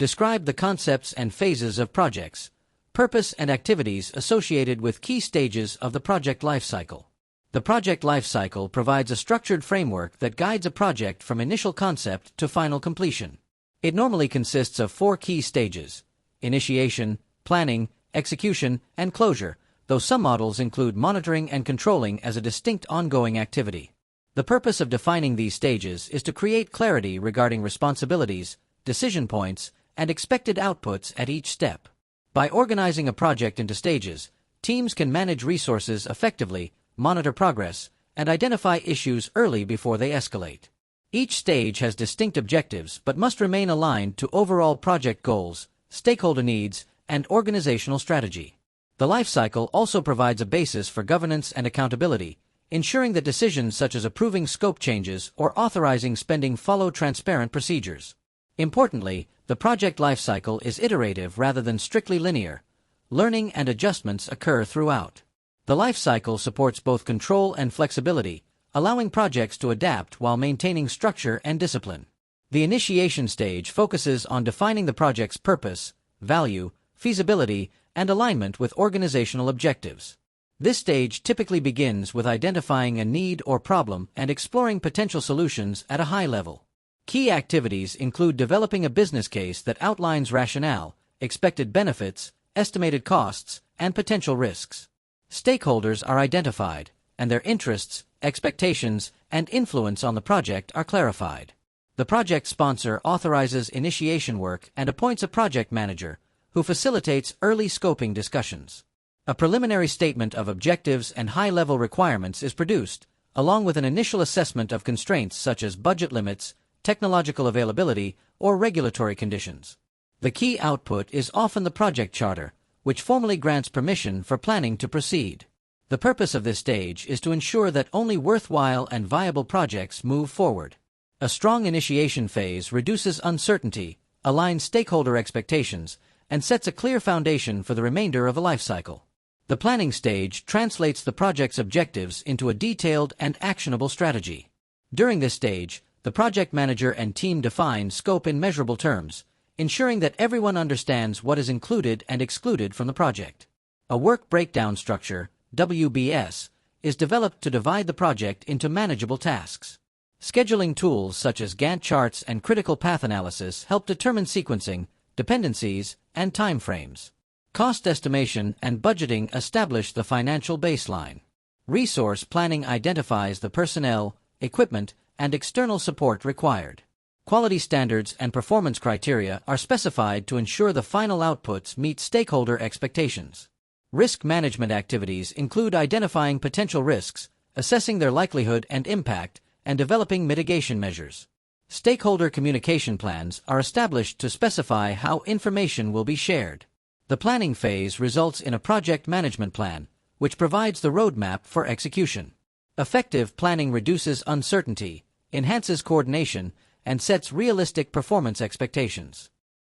Describe the concepts and phases of projects, purpose and activities associated with key stages of the project lifecycle. The project lifecycle provides a structured framework that guides a project from initial concept to final completion. It normally consists of 4 key stages: initiation, planning, execution, and closure, though some models include monitoring and controlling as a distinct ongoing activity. The purpose of defining these stages is to create clarity regarding responsibilities, decision points, and expected outputs at each step. By organizing a project into stages, teams can manage resources effectively, monitor progress, and identify issues early before they escalate. Each stage has distinct objectives but must remain aligned to overall project goals, stakeholder needs, and organizational strategy. The lifecycle also provides a basis for governance and accountability, ensuring that decisions such as approving scope changes or authorizing spending follow transparent procedures. Importantly, the project lifecycle is iterative rather than strictly linear. Learning and adjustments occur throughout. The lifecycle supports both control and flexibility, allowing projects to adapt while maintaining structure and discipline. The initiation stage focuses on defining the project's purpose, value, feasibility, and alignment with organizational objectives. This stage typically begins with identifying a need or problem and exploring potential solutions at a high level. Key activities include developing a business case that outlines rationale, expected benefits, estimated costs, and potential risks. Stakeholders are identified, and their interests, expectations, and influence on the project are clarified. The project sponsor authorizes initiation work and appoints a project manager, who facilitates early scoping discussions. A preliminary statement of objectives and high-level requirements is produced, along with an initial assessment of constraints such as budget limits, technological availability, or regulatory conditions. The key output is often the project charter, which formally grants permission for planning to proceed. The purpose of this stage is to ensure that only worthwhile and viable projects move forward. A strong initiation phase reduces uncertainty, aligns stakeholder expectations, and sets a clear foundation for the remainder of the lifecycle. The planning stage translates the project's objectives into a detailed and actionable strategy. During this stage, the project manager and team define scope in measurable terms, ensuring that everyone understands what is included and excluded from the project. A work breakdown structure, WBS, is developed to divide the project into manageable tasks. Scheduling tools such as Gantt charts and critical path analysis help determine sequencing, dependencies, and timeframes. Cost estimation and budgeting establish the financial baseline. Resource planning identifies the personnel, equipment, and external support required. Quality standards and performance criteria are specified to ensure the final outputs meet stakeholder expectations. Risk management activities include identifying potential risks, assessing their likelihood and impact, and developing mitigation measures. Stakeholder communication plans are established to specify how information will be shared. The planning phase results in a project management plan, which provides the roadmap for execution. Effective planning reduces uncertainty, enhances coordination, and sets realistic performance expectations.